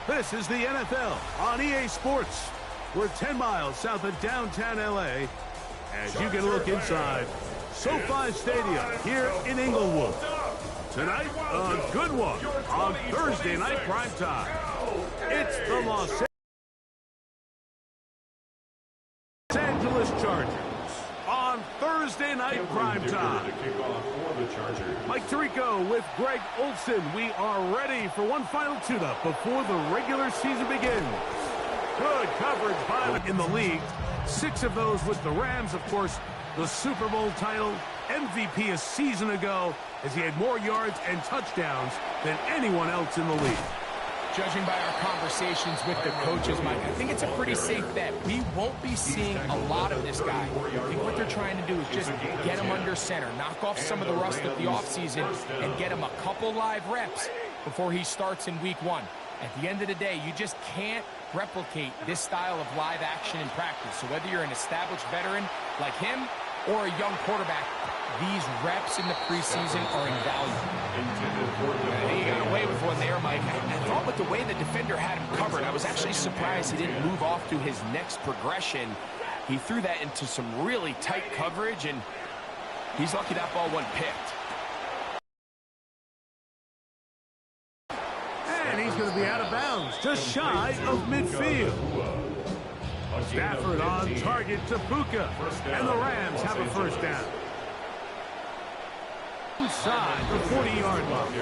This is the NFL on EA Sports. We're 10 miles south of downtown LA as you get a look inside SoFi Stadium here in Inglewood. Tonight, a good one on Thursday night primetime. It's the Los Angeles Chargers on Thursday night primetime. Mike Tirico with Greg Olson. We are ready for one final tune-up before the regular season begins. Good coverage by in the league. 6 of those with the Rams, of course, the Super Bowl title, MVP a season ago, as he had more yards and touchdowns than anyone else in the league. Judging by our conversations with the coaches, Mike, I think it's a pretty safe bet. We won't be seeing a lot of this guy. I think what they're trying to do is just get him under center, knock off some of the rust of the offseason, and get him a couple live reps before he starts in week 1. At the end of the day, you just can't replicate this style of live action in practice. So whether you're an established veteran like him or a young quarterback, these reps in the preseason are invaluable. I think he got away with one there, Mike. I thought with the way the defender had him covered, I was actually surprised he didn't move off to his next progression. He threw that into some really tight coverage, and he's lucky that ball wasn't picked. And he's going to be out of bounds, just shy of midfield. Stafford on target to Puka, and the Rams have a first down. Inside the 40-yard line.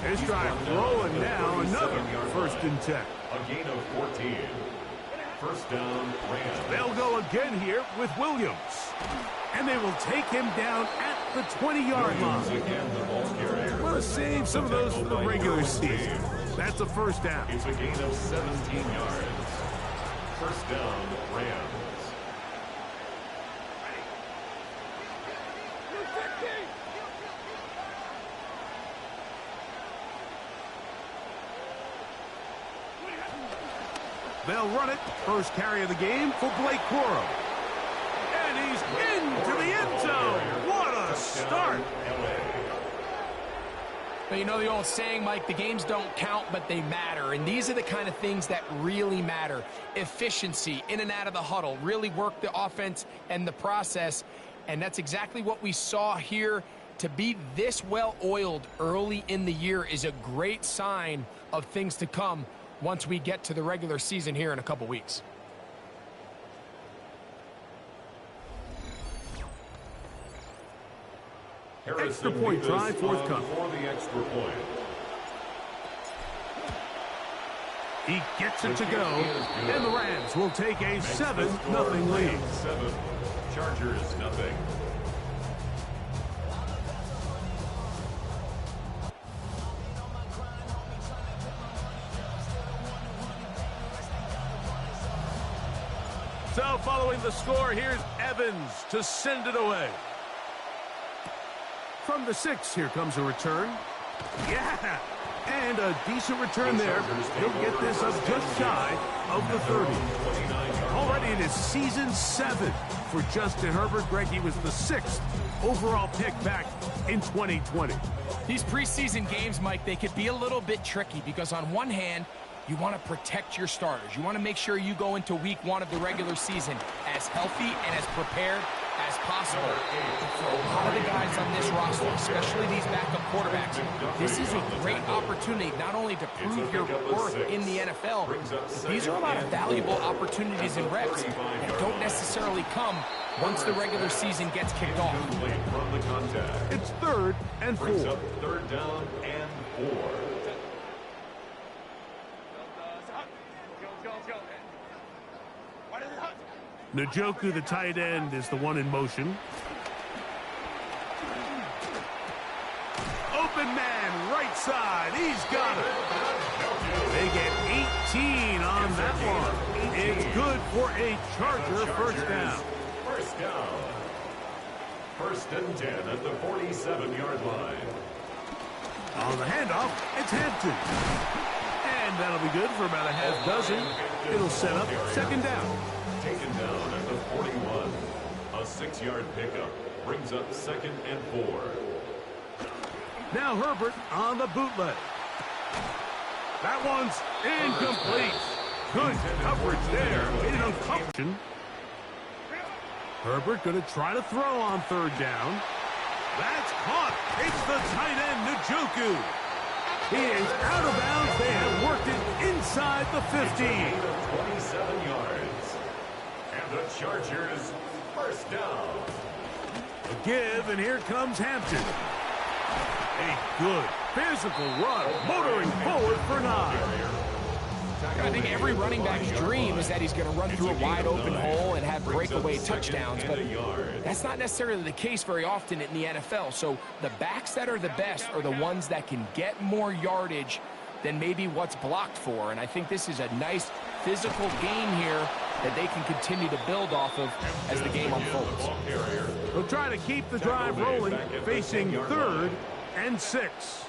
This drive rolling now, another first and 10. A gain of 14. First down, Rams. They'll go again here with Williams. And they will take him down at the 20-yard line. Want to save some of those for the regular season. That's a first down. It's a gain of 17 yards. First down, Rams. They'll run it. First carry of the game for Blake Corum. And he's into the end zone. What a start. But you know the old saying, Mike, the games don't count, but they matter. And these are the kind of things that really matter. Efficiency, in and out of the huddle, really work the offense and the process. And that's exactly what we saw here. To be this well-oiled early in the year is a great sign of things to come once we get to the regular season here in a couple weeks. Extra point try forthcoming. For the extra point. He gets it to go, and the Rams will take a 7-0 lead. 7. Chargers nothing. So following the score, here's Evans to send it away. From the 6, here comes a return. Yeah, and a decent return there. He'll get this up just shy of the 30. Already in his season 7 for Justin Herbert. Greg, he was the 6th overall pick back in 2020. These preseason games, Mike, they could be a little bit tricky because on one hand, you want to protect your starters. You want to make sure you go into week 1 of the regular season as healthy and as prepared as possible. For a lot of the guys on this roster, especially these backup quarterbacks, this is a great opportunity not only to prove your worth in the NFL, but these are a lot of valuable opportunities and reps that don't necessarily come once the regular season gets kicked off. It's 3rd and 4. Third down and 4. Njoku, the tight end, is the one in motion. Open man, right side. He's got it. They get 18 on that one. It's good for a Charger first down. First down. First and 10 at the 47-yard line. On the handoff, it's Hampton. And that'll be good for about a half dozen. It'll set up second down. Taken down at the 41. A 6-yard pickup brings up second and 4. Now Herbert on the bootleg. That one's incomplete. Good coverage there. Made it uncomfortable. Herbert going to try to throw on third down. That's caught. It's the tight end, Njoku. He is out of bounds. They have worked it inside the 50. 27 yards. And the Chargers first down. A give, and here comes Hampton. A good physical run, motoring forward for 9. I think every running back's dream is that he's going to run through a wide open hole and have breakaway touchdowns, but that's not necessarily the case very often in the NFL. So the backs that are the best are the ones that can get more yardage than maybe what's blocked for. And I think this is a nice physical game here that they can continue to build off of as the game unfolds. They'll try to keep the drive rolling, facing 3rd and 6.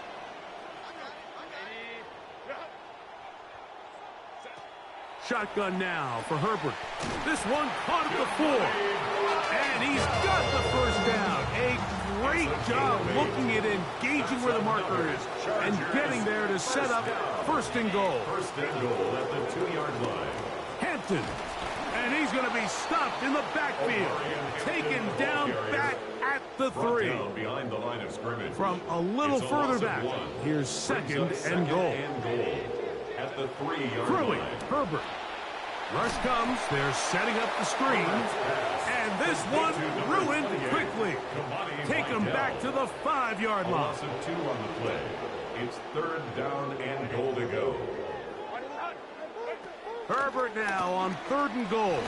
Shotgun now for Herbert. This one caught at the 4. And he's got the first down. A great job looking at engaging where the marker is and getting there to set up 1st and goal. 1st and goal at the 2-yard line. Hampton. And he's going to be stopped in the backfield. Taken down back at the 3. Behind the line of scrimmage. From a little further back. Here's 2nd and goal. At the 3-yard Curly, line. Herbert. Rush comes. They're setting up the screen. And this one ruined quickly. Take him back to the 5-yard line. Loss of 2 on the play. It's 3rd down and goal to go. Herbert now on 3rd and goal.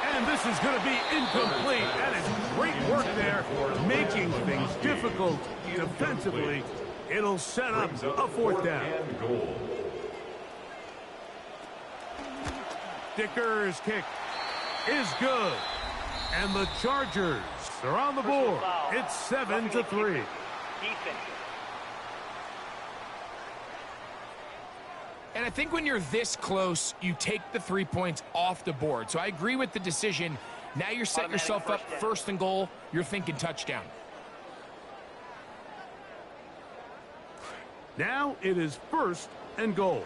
And this is going to be incomplete. That is great work there, making things difficult defensively. It'll set up a 4th down. And goal. Dicker's kick is good. And the Chargers are on the board. It's 7-3. And I think when you're this close, you take the 3 points off the board. So I agree with the decision. Now you're setting yourself up 1st and goal. You're thinking touchdown. Now it is 1st and goal.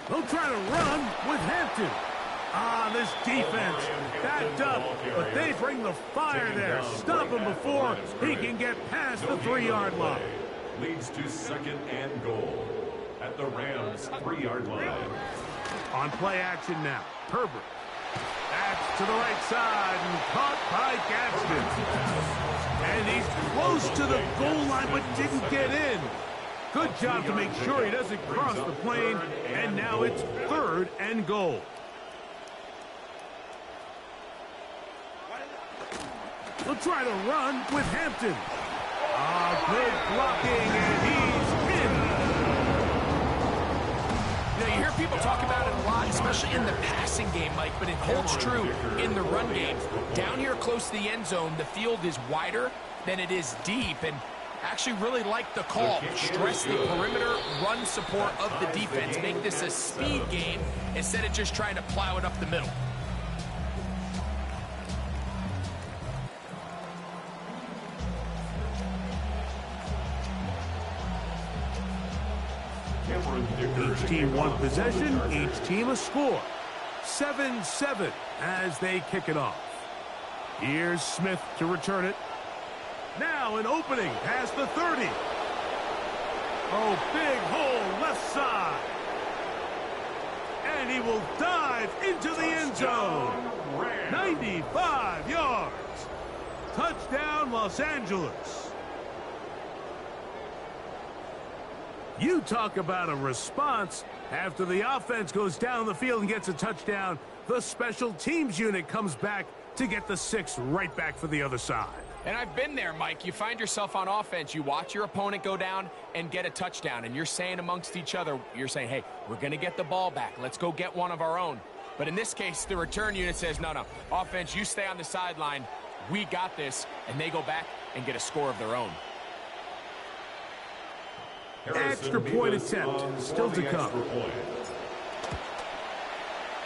They'll try to run with Hampton. This defense backed up, but they bring the fire there. Stop him before he can get past the 3-yard line. Leads to 2nd and goal at the Rams' 3-yard line. On play action now, Herbert. That's to the right side and caught by Gadsden. And he's close to the goal line but didn't get in. Good job to make sure he doesn't cross the plane. And now it's 3rd and goal. They'll try to run with Hampton. Good blocking, and he's in. You know, you hear people talk about it a lot, especially in the passing game, Mike, but it holds true in the run game. Down here close to the end zone, the field is wider than it is deep, and actually really like the call. Stress the perimeter run support of the defense. Make this a speed game instead of just trying to plow it up the middle. Each team one possession, each team a score. 7-7 as they kick it off. Here's Smith to return it. Now an opening past the 30. Big hole left side. And he will dive into the end zone. 95 yards. Touchdown, Los Angeles. You talk about a response. After the offense goes down the field and gets a touchdown, the special teams unit comes back to get the 6 right back for the other side. And I've been there, Mike. You find yourself on offense, you watch your opponent go down and get a touchdown, and you're saying amongst each other, you're saying, hey, we're going to get the ball back. Let's go get one of our own. But in this case, the return unit says, no, offense, you stay on the sideline. We got this, and they go back and get a score of their own. Extra point attempt still to come.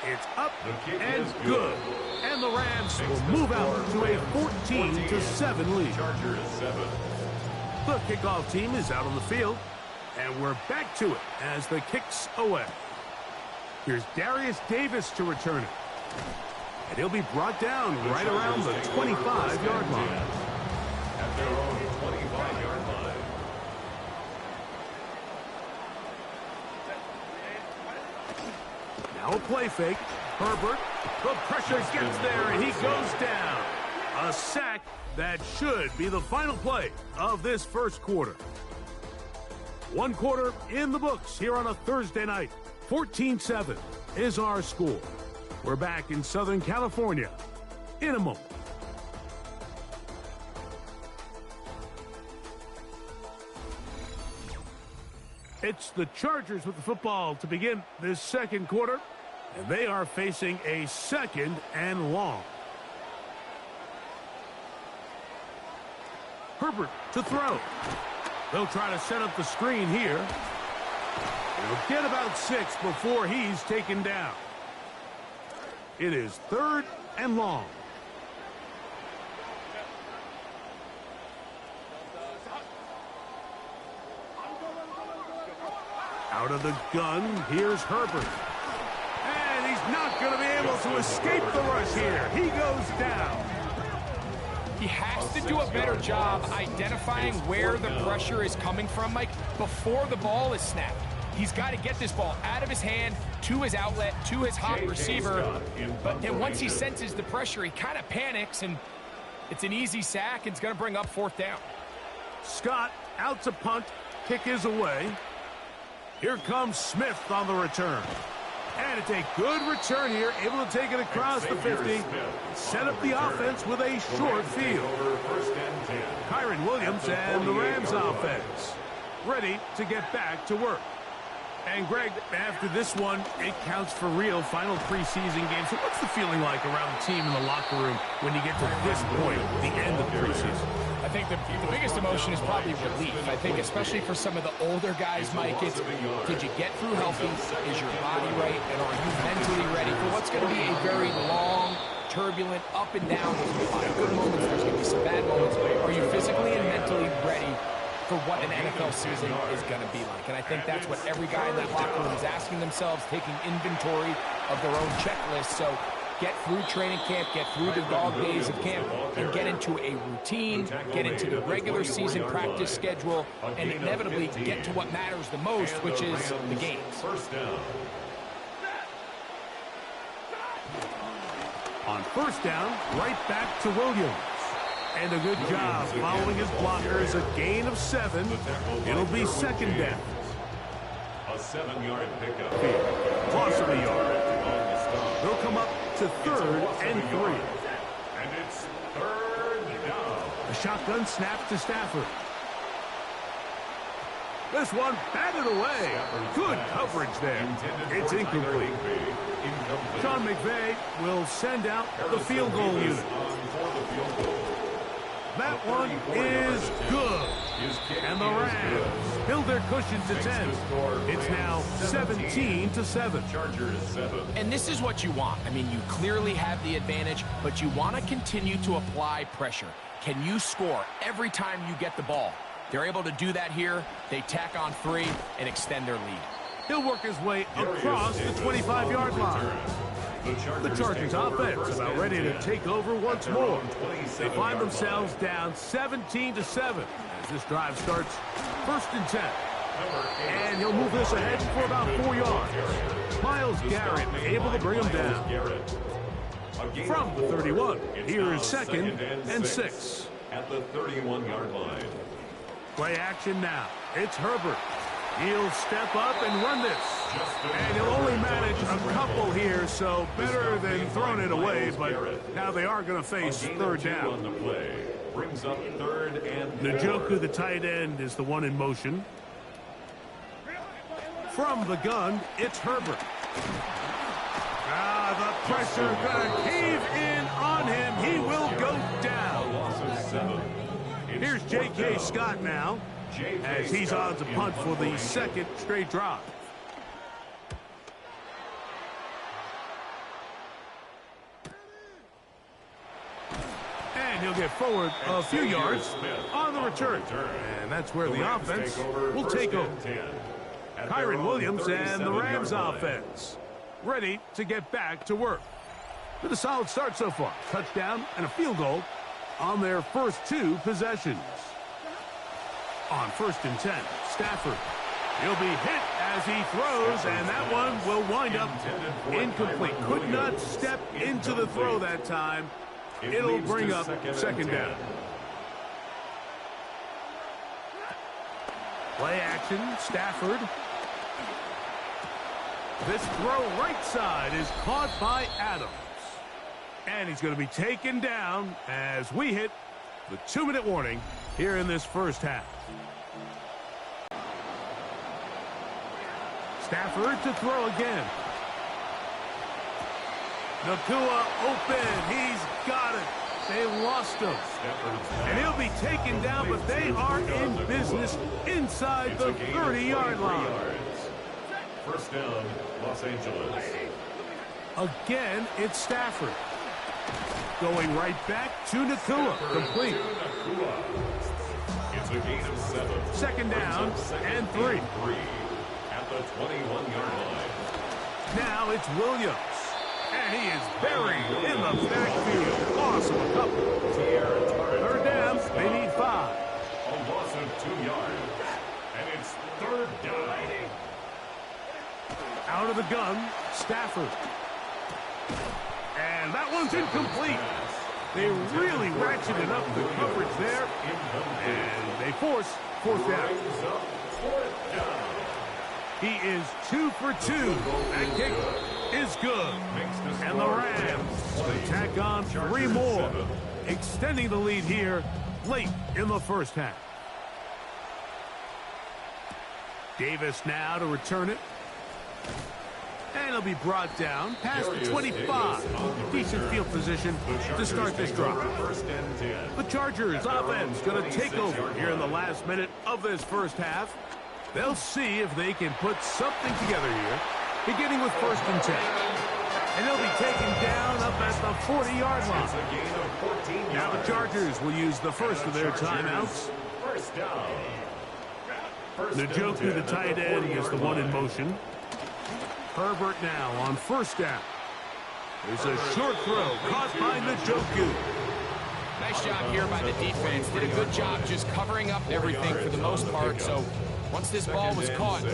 It's up and good. And the Rams will move out to a 14-7 lead. Chargers 7. The kickoff team is out on the field, and we're back to it as the kick's away. Here's Darius Davis to return it. And he'll be brought down right around the 25-yard line. At their own 25-yard line. Now a play fake. Herbert, the pressure gets there, and he goes down. A sack that should be the final play of this first quarter. One quarter in the books here on a Thursday night. 14-7 is our score. We're back in Southern California in a moment. It's the Chargers with the football to begin this second quarter, and they are facing a 2nd and long. Herbert to throw. They'll try to set up the screen here. He'll get about 6 before he's taken down. It is 3rd and long. Out of the gun, here's Herbert. And he's not going to be able to escape the rush here. He goes down. He has to do a better job identifying where the pressure is coming from, Mike, before the ball is snapped. He's got to get this ball out of his hand, to his outlet, to his hot receiver. But then once he senses the pressure, he kind of panics, and it's an easy sack. It's going to bring up 4th down. Scott out to punt. Kick is away. Here comes Smith on the return. And it's a good return here, able to take it across the 50. Set up the offense with a short field. Kyron Williams and the Rams offense ready to get back to work. And Greg, after this one, it counts for real. Final preseason game. So what's the feeling like around the team in the locker room when you get to this point, the end of preseason? I think the biggest emotion is probably relief. I think especially for some of the older guys, Mike, it's did you get through healthy? Is your body right? And are you mentally ready for what's going to be a very long, turbulent, up and down? There's going to be a lot of good moments. There's going to be some bad moments. Are you physically and mentally ready for what an NFL season is going to be like? And I think that's what every guy in that locker room is asking themselves, taking inventory of their own checklist. So get through training camp, get through the dog days of camp, and get into a routine, get into the regular season practice schedule, and inevitably get to what matters the most, which is the games. First down. On first down, right back to Williams. And a good job following his blockers, a gain of 7. It'll be 2nd down. A 7-yard pickup. Loss of a yard. They'll come up to 3rd and 3. And it's 3rd down. A shotgun snap to Stafford. This one batted away. Good coverage there. It's incomplete. Sean McVay will send out the field goal unit. That one is good. And the Rams build their cushion to 10. It's now 17-7. Chargers 7. And this is what you want. I mean, you clearly have the advantage, but you want to continue to apply pressure. Can you score every time you get the ball? They're able to do that here. They tack on 3 and extend their lead. He'll work his way across the 25-yard line. The Chargers offense about ready to take over once more. They find themselves down 17-7 as this drive starts 1st and 10. And he'll move this ahead for about 4 yards. Myles Garrett able to bring him down. From the 31, here is 2nd and 6. At the 31-yard line. Play action now. It's Herbert. He'll step up and run this. And he'll only manage a couple here, so better than throwing it away, but now they are going to face 3rd down. On the play. Brings up 3rd and 4. Njoku, the tight end, is the one in motion. From the gun, it's Herbert. The pressure going to cave in on him. He will go down. A loss of 7. Here's J.K. Scott now, as he's on to punt for the 2nd straight drive. And he'll get forward a few yards on the return. And that's where the offense will take over. Kyron Williams and the Rams offense ready to get back to work. With a solid start so far. Touchdown and a field goal on their first 2 possessions. On 1st and 10, Stafford. He'll be hit as he throws, and that one will wind up incomplete. Could not step into the throw that time. It'll bring up 2nd down. Play action, Stafford. This throw right side is caught by Adams. And he's going to be taken down as we hit the 2-minute warning here in this first half. Stafford to throw again. Nakua open. He's got it. They lost him. And he'll be taken down, but they are in business inside the 30-yard line. First down, Los Angeles. Again, it's Stafford. Going right back to Nakua. Complete. It's a gain of 7. 2nd down and 3. At the 21-yard line. Now it's Williams. And he is buried in the backfield. Awesome. A couple. 3rd down. They need 5. A loss of 2 yards. And it's 3rd down. Out of the gun, Stafford. And that one's incomplete. They really ratcheted up the coverage there. And they force 4th down. He is 2 for 2. That kick is good. And the Rams will tack on 3 more, extending the lead here late in the first half. Davis now to return it. And he'll be brought down past the 25. Decent field position to start this drive. The Chargers offense going to take over here in the last minute of this first half. They'll see if they can put something together here, beginning with 1st and 10. And they'll be taken down up at the 40-yard line. Now the Chargers will use the first of their timeouts. Njoku, the tight end, is the one in motion. Herbert now on 1st down. There's a short throw caught by Njoku. Nice job here by the defense. Did a good job just covering up everything for the most part. So once this ball was caught,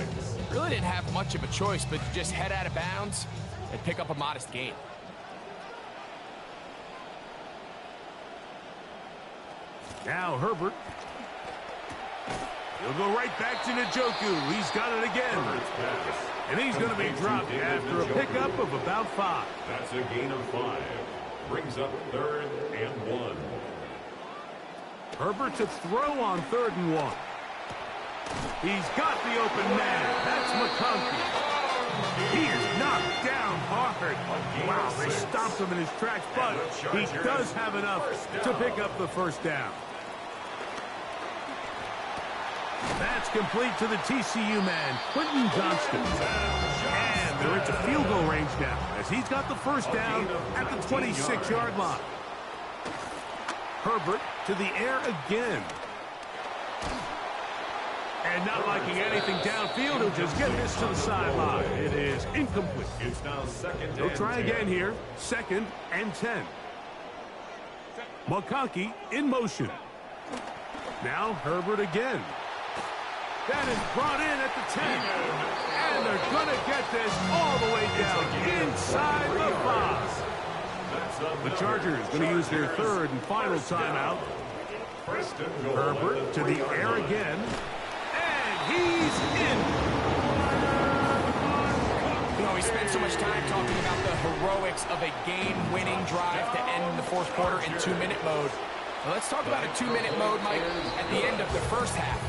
really didn't have much of a choice but to just head out of bounds and pick up a modest gain. Now Herbert. He'll go right back to Njoku. He's got it again. And he's going to be dropped after a pickup of about 5. That's a gain of 5. Brings up 3rd and 1. Herbert to throw on 3rd and 1. He's got the open man. That's McConkey. He is knocked down hard. Wow, they stopped him in his tracks, but he does have enough to pick up the 1st down. That's complete to the TCU man, Quentin Johnston. And they're into field goal range now as he's got the 1st down at the 26-yard line. Herbert to the air again. And not liking anything downfield, he'll just get this to the sideline. It is incomplete. It's now 2nd. They'll try again here. 2nd and 10. McConkey in motion. Now Herbert again. That is brought in at the 10. And they're going to get this all the way down inside the 5. The Chargers going to use their 3rd and final timeout. Herbert to the air again. And he's in. You know, we spent so much time talking about the heroics of a game-winning drive to end the 4th quarter in 2-minute mode. Well, let's talk about a 2-minute mode, Mike, at the end of the first half.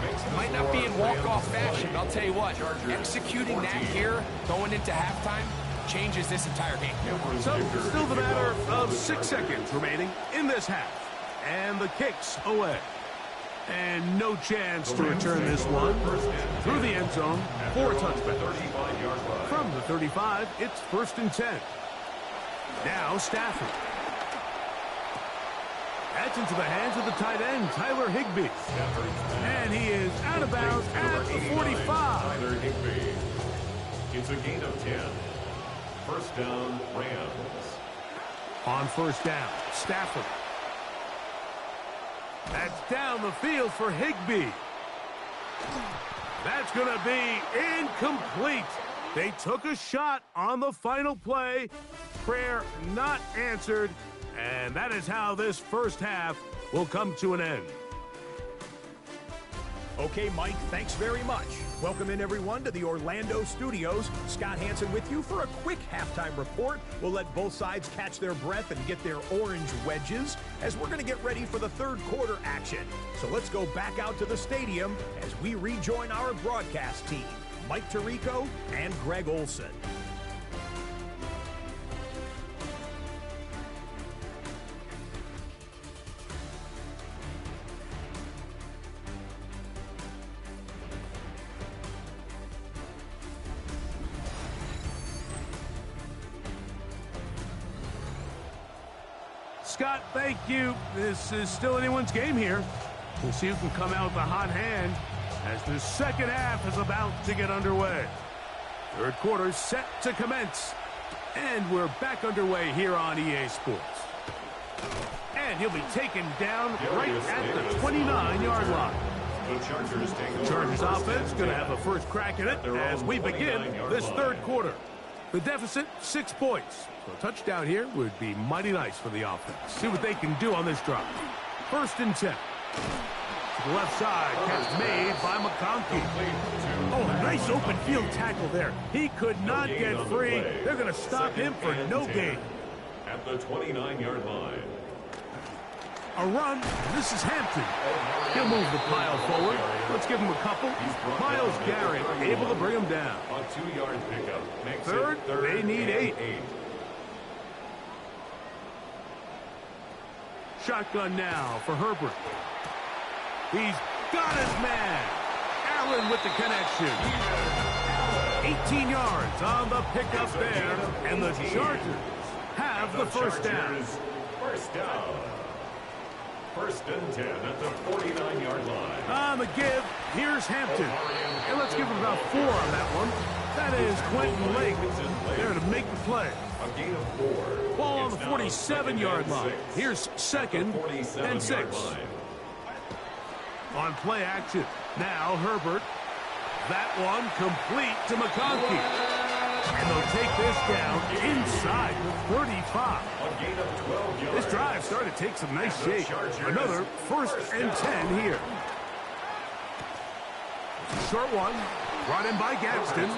It might not be in walk-off fashion, but I'll tell you what, executing that here, going into halftime, changes this entire game. So, still the matter of 6 seconds remaining in this half. And the kick's away. And no chance to return this one through the end zone for a touchback. From the 35, it's 1st and 10. Now Stafford. That's into the hands of the tight end, Tyler Higbee. And he is out of bounds at the 45. Tyler Higbee. It's a gain of 10. First down, Rams. On first down, Stafford. That's down the field for Higbee. That's going to be incomplete. They took a shot on the final play. Prayer not answered. And that is how this first half will come to an end. Okay, Mike, thanks very much. Welcome in, everyone, to the Orlando studios. Scott Hansen with you for a quick halftime report. We'll let both sides catch their breath and get their orange wedges as we're going to get ready for the third quarter action. So let's go back out to the stadium as we rejoin our broadcast team, Mike Tirico and Greg Olson. Scott, thank you. This is still anyone's game here. We'll see who can come out with a hot hand as the second half is about to get underway. Third quarter set to commence. And we're back underway here on EA Sports. And he'll be taken down right at the 29-yard line. The Chargers offense going to have a first crack at it as we begin this third quarter. The deficit, 6 points. So a touchdown here would be mighty nice for the offense. See what they can do on this drive. First and 10. To the left side, catch made by McConkey. Oh, a nice open field tackle there. He could not get free. They're going to stop him for no gain. At the 29-yard line. A run. This is Hampton. He'll move the pile forward. Let's give him a couple. Myles Garrett able to bring him down. A 2-yard pickup. Makes Third, they need 8. Shotgun now for Herbert. He's got his man. Allen with the connection. 18 yards on the pickup there. And the Chargers have the first down. First down. First and 10 at the 49-yard line. On the give, here's Hampton. And let's give him about 4 on that one. That is Quentin Lake there to make the play. A gain of 4. Ball on the 47-yard line. Here's second and 6. On play action. Now Herbert. That one complete to McConkey. And they'll take this down inside the 35. A gain of 12 yards. This drive started to take some nice shape. Another first and 10 here. Short one. Brought in by Gadsden.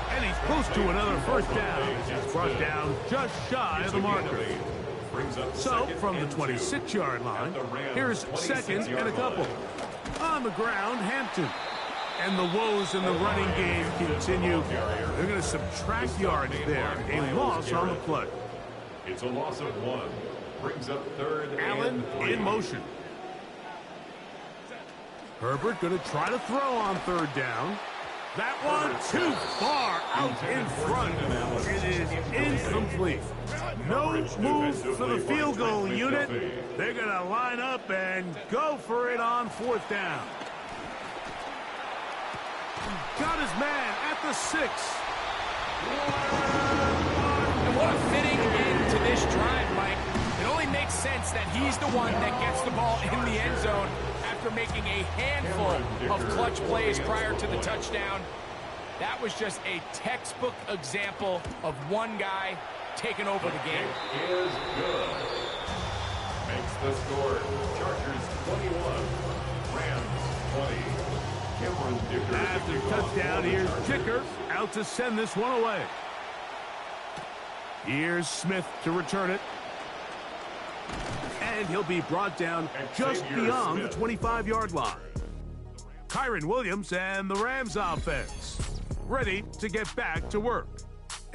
And he's close to another first down. He's brought down just shy of the marker. So, from the 26-yard line, here's second and a couple. On the ground, Hampton. And the woes in the running game continue. They're going to subtract yards there. A loss on the play. It's a loss of 1. Brings up third Allen and 3. in motion. Herbert going to try to throw on third down. That one too far out in front. It is incomplete. No move for the field goal unit. They're going to line up and go for it on fourth down. Got his man at the 6. And what a fitting end to this drive, Mike. It only makes sense that he's the one that gets the ball in the end zone after making a handful of clutch plays prior to the touchdown. That was just a textbook example of one guy taking over the game. It is good. Makes the score. Chargers 21. Rams 20. After the touchdown, here's Kicker out to send this one away. Here's Smith to return it. And he'll be brought down just beyond the 25-yard line. Kyron Williams and the Rams offense ready to get back to work.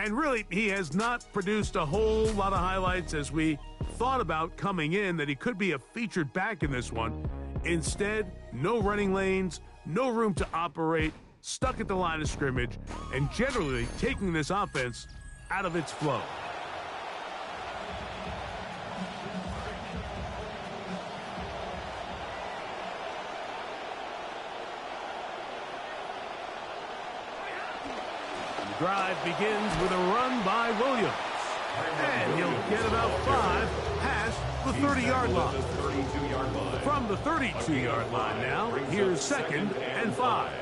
And really, he has not produced a whole lot of highlights as we thought about coming in that he could be a featured back in this one. Instead, no running lanes, no room to operate, stuck at the line of scrimmage, and generally taking this offense out of its flow. drive begins with a run by Williams. And he'll get about 5 past the 30-yard line. From the 32-yard line now, here's 2nd and 5.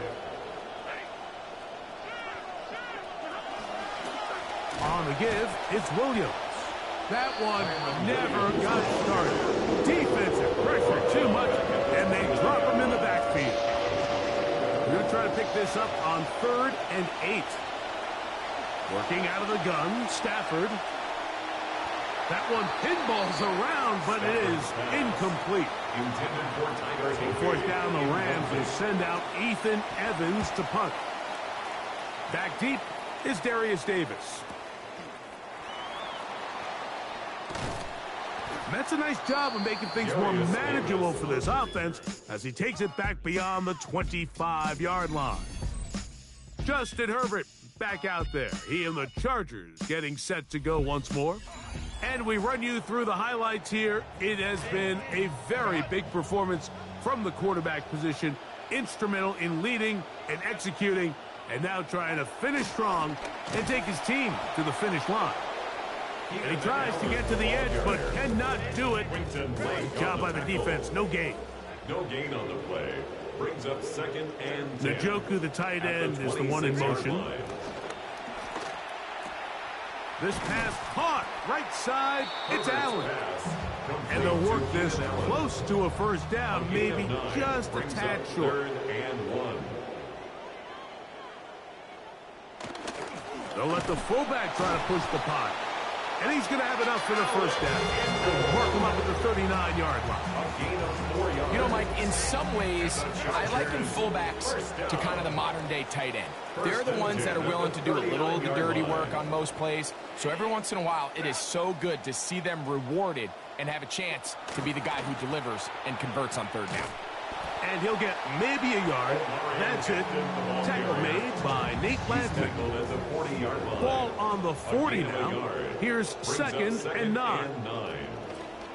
On the give, it's Williams. That one never got started. Defensive pressure too much, and they drop him in the backfield. We're going to try to pick this up on 3rd and 8. Working out of the gun, Stafford. That one pinballs around, but it is incomplete. Fourth down, the Rams will send out Ethan Evans to punt. Back deep is Darius Davis. That's a nice job of making things more manageable for this offense as he takes it back beyond the 25-yard line. Justin Herbert back out there. He and the Chargers getting set to go once more. And we run you through the highlights here. It has been a very big performance from the quarterback position. Instrumental in leading and executing, and now trying to finish strong and take his team to the finish line. And he tries to get to the edge, but cannot do it. Good job by the defense. No gain. No gain on the play. Brings up 2nd and 10. Njoku, the tight end, is the one in motion. This pass caught. Right side, it's Allen. And they'll work this close to a first down, maybe just a tad short. 3rd and 1. They'll let the fullback try to push the pot. And he's going to have enough for the first down. They'll work him up at the 39-yard line. You know, Mike, in some ways, I liken fullbacks to kind of the modern-day tight end. They're the ones that are willing to do a little of the dirty work on most plays. So every once in a while, it is so good to see them rewarded and have a chance to be the guy who delivers and converts on 3rd down. And he'll get maybe a yard. That's it. Tackle made by Nate Landry. Ball on the 40 now. Here's 2nd and 9.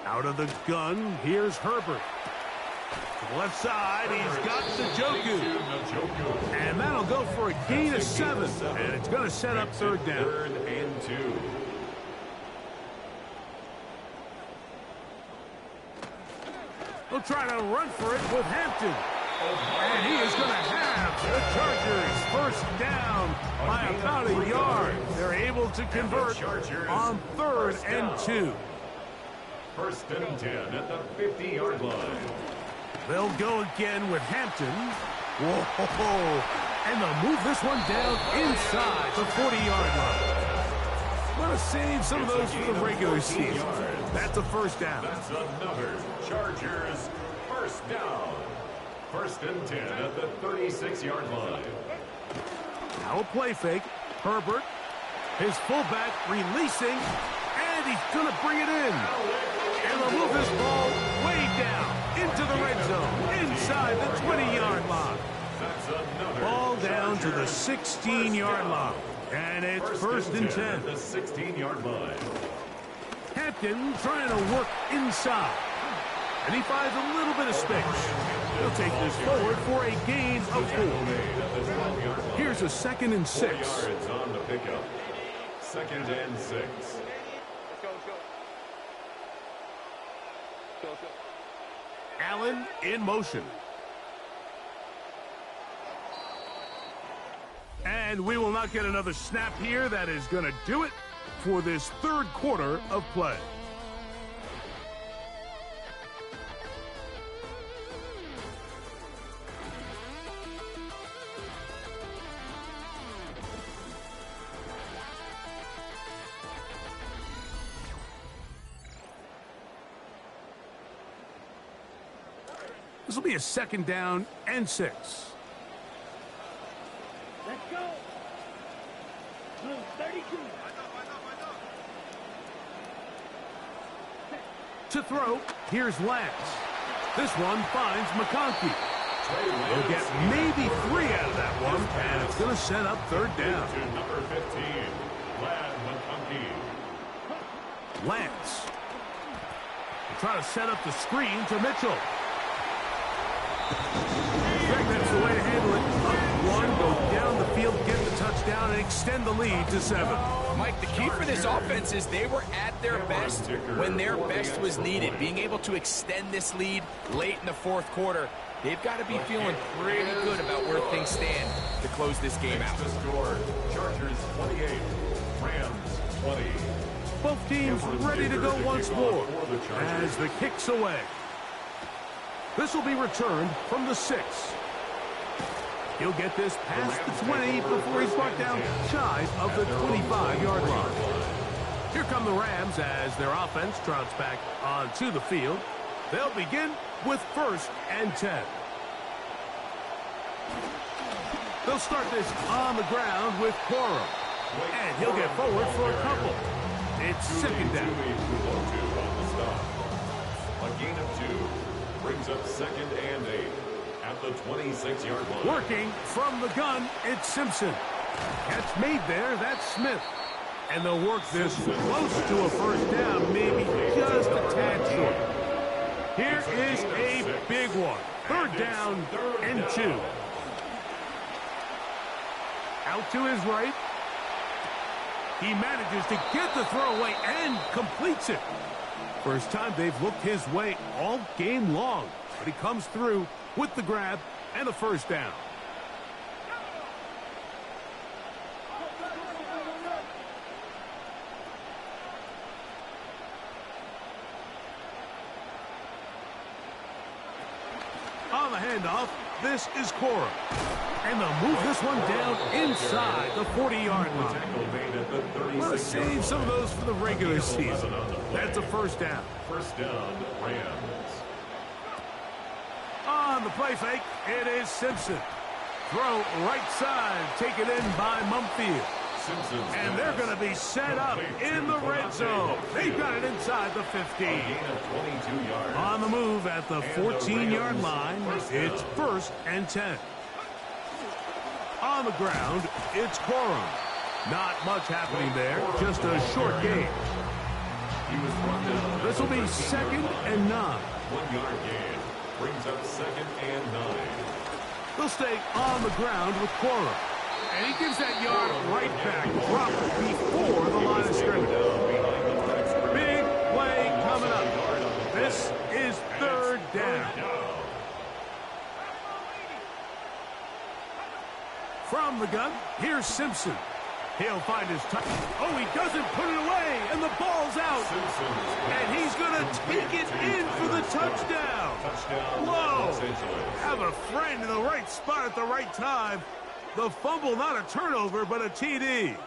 Out of the gun, here's Herbert. To the left side, he's got Njoku. And that'll go for a gain of 7. And it's going to set up 3rd down. 3rd and 2. They'll try to run for it with Hampton. And he is going to have the Chargers first down by about a yard. They're able to convert on 3rd and 2. 1st and 10 at the 50-yard line. They'll go again with Hampton. Whoa! And they'll move this one down inside the 40-yard line. Want to save some of those for the regular season. That's a first down. That's another Chargers first down. 1st and 10 at the 36-yard line. Now a play fake. Herbert, his fullback releasing, and he's going to bring it in. And they'll move this ball way down into the red zone, inside the 20-yard line. That's another Ball down to the 16-yard line. And it's 1st and 10. At the 16-yard line. Hampton trying to work inside. And he finds a little bit of space. He'll take this forward for a gain of 4. Here's a 2nd and 6. 4 yards on the pickup. 2nd and 6. Allen in motion. And we will not get another snap here. That is going to do it for this 3rd quarter of play. This will be a 2nd down and 6. Let's go. Blue 32. To throw, here's Lance. This one finds McConkey. They'll get maybe 3 out of that one, and it's going to set up 3rd down. To number 15, McConkey. Lance. Try to set up the screen to Mitchell. I think that's the way to handle it. Up 1, go down the field, get the touchdown. down and extend the lead to 7. Mike, the key for this offense is they were at their best when their best was needed. Being able to extend this lead late in the fourth quarter, they've got to be feeling pretty good about where things stand to close this game out. The score, Chargers 28, Rams 20. Both teams ready to go once more as the kick's away. This will be returned from the 6. He'll get this past the 20 before he's brought down shy of the 25-yard line. Here come the Rams as their offense trots back onto the field. They'll begin with 1st and 10. They'll start this on the ground with Cora. And he'll get forward for a couple. It's 2nd down. A gain of 2 brings up 2nd and 8 at the 26-yard line. Working from the gun, it's Simpson. Catch made there, that's Smith. And they'll work this close to a 1st down, maybe just a tad short. Here is a big one. 3rd down and 2. Out to his right. He manages to get the throw away and completes it. First time they've looked his way all game long. But he comes through with the grab and a 1st down. On the handoff, this is Cora. And they'll move this one down inside the 40-yard line. Want to save some of those for the regular season. That's a 1st down. 1st down, Rams. On the play fake, it is Simpson. Throw right side, taken in by Mumfield. And they're going to be set up in the red zone. They've got it inside the 15. On the move at the 14-yard line, it's 1st and 10. On the ground, it's Corum. Not much happening there, just a short gain. This will be 2nd and 9. 1-yard gain brings up 2nd and 9. They'll stay on the ground with Corum. And he gives that yard right back, dropped before the line of scrimmage. Big play coming up. This is 3rd down. From the gun, here's Simpson. He'll find his touch. Oh, he doesn't put it away, and the ball's out. And he's going to take it in for the touchdown. Whoa! Have a friend in the right spot at the right time. The fumble, not a turnover, but a TD.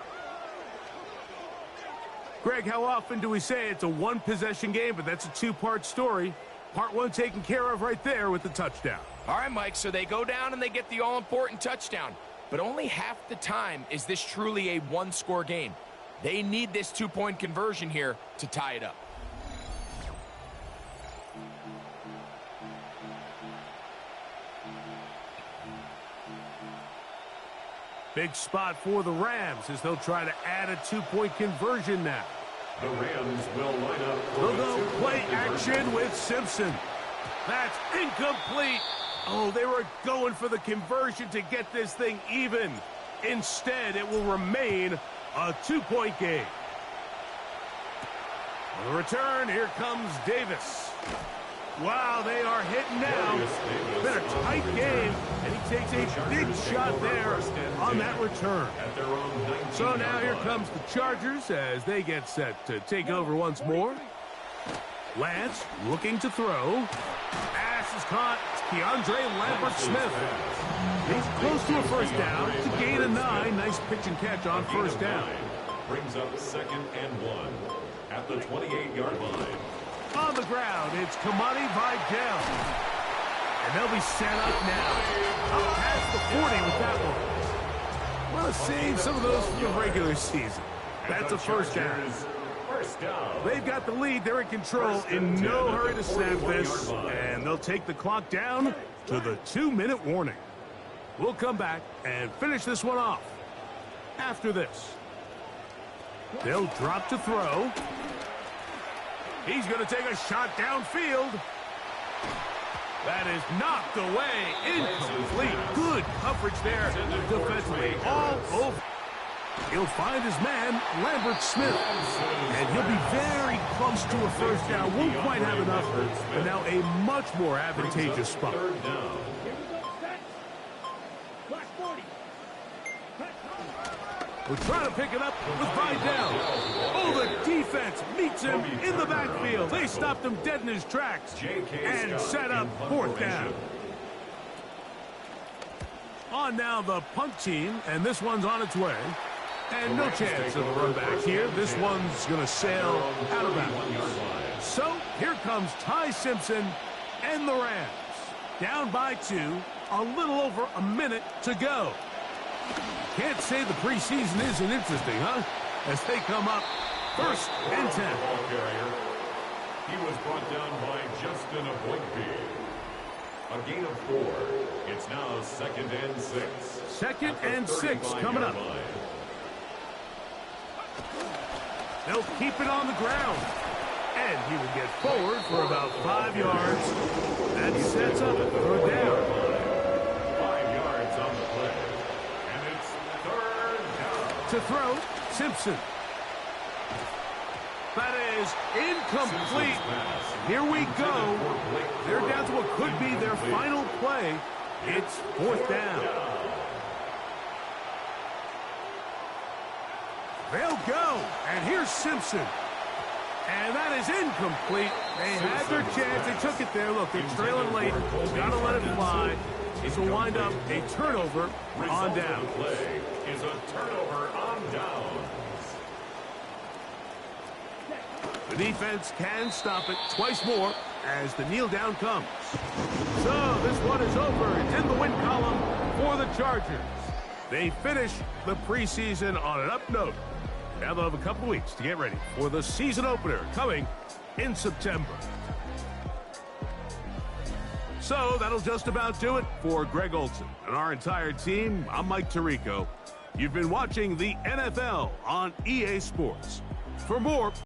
Greg, how often do we say it's a one-possession game, but that's a 2-part story? Part 1 taken care of right there with the touchdown. All right, Mike, so they go down and they get the all-important touchdown. But only half the time is this truly a one-score game. They need this 2-point conversion here to tie it up. Big spot for the Rams as they'll try to add a 2-point conversion now. The Rams will line up for they'll go play action with Simpson. That's incomplete. Oh, they were going for the conversion to get this thing even. Instead, it will remain a 2-point game. On the return, here comes Davis. Wow, they are hitting now. Been a tight game, and he takes a big shot there on that return. So now here comes the Chargers as they get set to take over once more. Lance looking to throw. Pass is caught. Keandre Lambert-Smith. He's close to a 1st down to gain a 9. Nice pitch and catch on 1st down. Brings up 2nd and 1 at the 28-yard line. On the ground, it's Kamani Vidal. And they'll be set up now. Up past the 40 with that one. Want to save some of those for the regular season. That's a 1st down. They've got the lead. They're in control. In no hurry to snap this. And they'll take the clock down to the 2-minute warning. We'll come back and finish this one off. After this, they'll drop to throw. He's going to take a shot downfield. That is knocked away. Incomplete. Good coverage there defensively. All over. He'll find his man, Lambert Smith. And he'll be very close to a first down. Won't quite have enough, but now a much more advantageous spot. Here we go, set. Clock 40. We're trying to pick it up with Vidal. Oh, the defense meets him in the backfield. They stopped him dead in his tracks and set up fourth down. On now the punt team, and this one's on its way. And no chance of a run back here. This one's going to sail out of bounds. So here comes Ty Simpson and the Rams. Down by 2, a little over a minute to go. Can't say the preseason isn't interesting, huh? As they come up, 1st and 10. He was brought down by Justin Aboigbe. A gain of 4. It's now 2nd and 6. 2nd and 6 coming up. They'll keep it on the ground. And he will get forward for about 5 yards. That sets up for a down. 5 yards on the play. And it's 3rd down. To throw, Simpson. That is incomplete. Here we go. They're down to what could be their final play. It's 4th down. They'll go. And here's Simpson. And that is incomplete. They had their chance. They took it there. Look, they're trailing late. Got to let it fly. This will wind up a turnover on down. Play is a turnover on downs. The defense can stop it twice more as the kneel down comes. So this one is over. It's in the win column for the Chargers. They finish the preseason on an up note. Now they'll have a couple weeks to get ready for the season opener coming in September. So that'll just about do it for Greg Olsen and our entire team. I'm Mike Tirico. You've been watching the NFL on EA Sports. For more